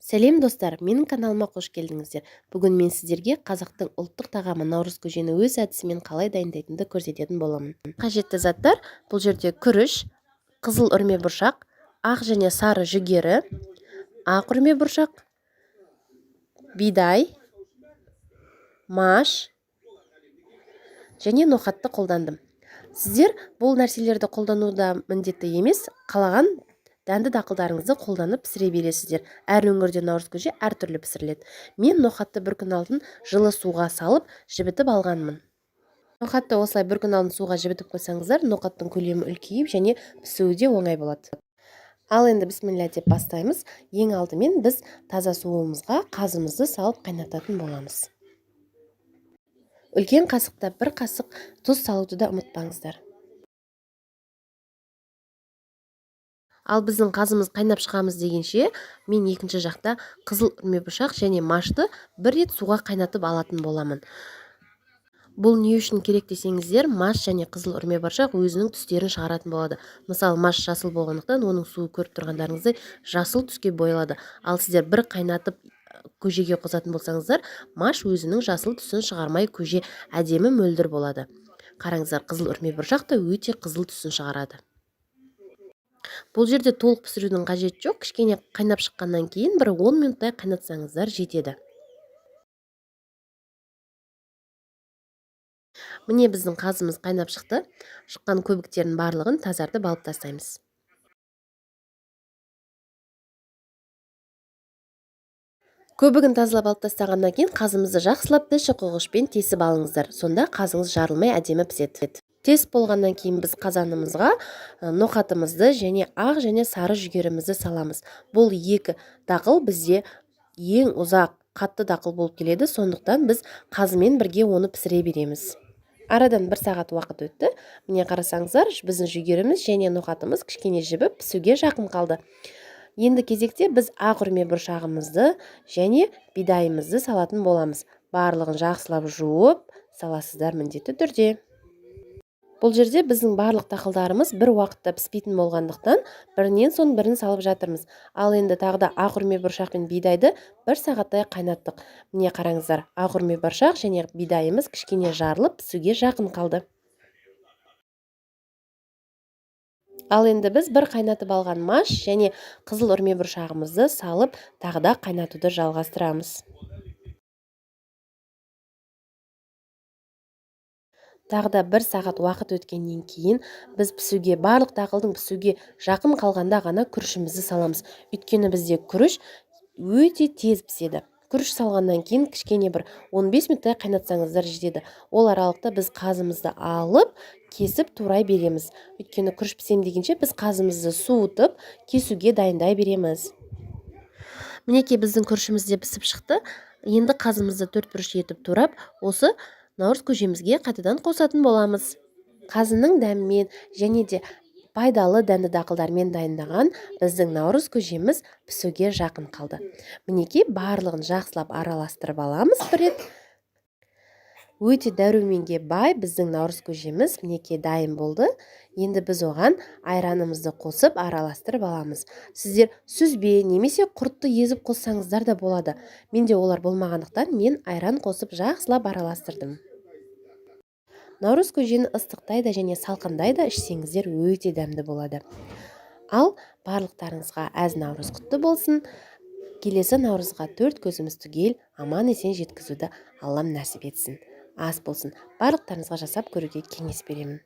Сәлем достар, менің каналыма қош келдіңіздер. Бүгін мен сіздерге қазақтың ұлттық тағамы наурыз көжені өз әдісімен қалай дайындайтынды көрсететін боламын. Қажетті заттар: бұл жерде күріш, қызыл үрме бұршақ, ақ және сары жүгері, ақ үрме бұршақ, бидай, маш және ноқатты қолдандым. Сіздер бұл нәрселерді қолдануда міндетті емес, қалаған дәнді дақылдарыңызды қолданып пісіре бересіздер. Әр өңірде наурыз көже әртүрлі пісіріледі. Мен ноқатты бір күн алдын жылы суға салып жібітіп алғанмын. Ноқатты осылай бір күн алдын суға жібітіп қойсаңыздар, ноқаттың көлемі үлкейіп және пісуі де оңай болады. Ал енді бісміллә деп бастаймыз. Ең алдымен біз таза суымызға қазымызды салып қайнататын боламыз. Үлкен қасықта бір қасық тұз салуды да ұмытпаңыздар. Ал біздің қазымыз қайнап шығамыз дегенше, мен екінші жақта қызыл үрме бұршақ және машты бір рет суға қайнатып алатын боламын. Бұл не үшін керек десеңіздер, маш және қызыл үрме бұршақ өзінің түстерін шығаратын болады. Мысалы, маш жасыл болғандықтан оның суы көріп тұрғандарыңыздай жасыл түске боялады. Ал сіздер бір қайнатып көжеге қосатын болсаңыздар, маш өзінің жасыл түсін шығармай көже әдемі мөлдір болады. Қараңыздар, қызыл үрме бұршақ та өте қызыл түсін шығарады. Бұл жерде толық пісірудің қажеті жоқ. Кішкене қайнап шыққаннан кейін бір 10 минуттай қайнатсаңыздар жетеді. Міне біздің қазымыз қайнап шықты. Шыққан көбіктердің барлығын тазартып алып тастаймыз. Көбігін тазалап алып тастағаннан кейін қазымызды жақсылап тіл шұқығышпен тесіп алыңыздар. Сонда қазыңыз жарылмай әдемі піседі. Тесіп болғаннан кейін біз қазанымызға ноқатымызды және ақ және сары жүгерімізді саламыз. Бұл екі дақыл бізде ең ұзақ қатты дақыл болып келеді, сондықтан біз қазымен бірге оны пісіре береміз. Арадан 1 сағат уақыт өтті. Міне қарасаңыздар, біздің жүгеріміз және ноқатымыз кішкене жібіп пісуге жақын қалды. Енді кезекте біз ақ үрме бұршағымызды және бидайымызды салатын боламыз. Барлығын жақсылап жуып саласыздар міндетті түрде. Бұл жерде біздің барлық дақылдарымыз бір уақытта піспейтін болғандықтан, бірінен соң бірін салып жатырмыз. Ал енді тағы да ақ үрме бұршақ пен бидайды 1 сағаттай қайнаттық. Міне қараңыздар, ақ үрме бұршақ және бидайымыз кішкене жарылып пісуге жақын қалды. Ал енді біз бір қайнатып алған маш және қызыл үрме бұршағымызды салып, тағы да қайнатуды жалғастырамыз. Тағы да 1 сағат уақыт өткеннен кейін біз барлық дақылдың пісуге жақын қалғанда ғана күрішімізді саламыз. Өйткені бізде күріш өте тез піседі. Күріш салғаннан кейін кішкене бір 15 минуттай қайнатсаңыздар жетеді. Ол аралықта біз қазымызды алып, кесіп турай береміз. Өйткені күріш пісем дегенше біз қазымызды суытып, кесуге дайындай береміз. Мінекей біздің күрішіміз де пісіп шықты. Енді қазымызды 4 бұрыш етіп турап, осы наурыз көжемізге қайтадан қосатын боламыз. Қазының дәмімен және де пайдалы дәнді дақылдармен дайындаған біздің наурыз көжеміз пісуге жақын қалды. Мінекей барлығын жақсылап араластырып аламыз бір рет. Өте дәруменге бай біздің наурыз көжеміз мінекей дайын болды. Енді біз оған айранымызды қосып араластырып аламыз. Сіздер сүзбе немесе құртты езіп қоссаңыздар да болады. Менде олар болмағандықтан мен айран қосып жақсылап араластырдым. Наурыз көжені ыстықтайда және салқындайда ішсеңіздер өте дәмді болады. Ал барлықтарыңызға әз наурыз құтты болсын. Келесі наурызға 4 көзіміз түгел аман есен жеткізуді Аллам нәсіп етсін. Ас болсын. Барлықтарыңызға жасап көруге кеңес беремін.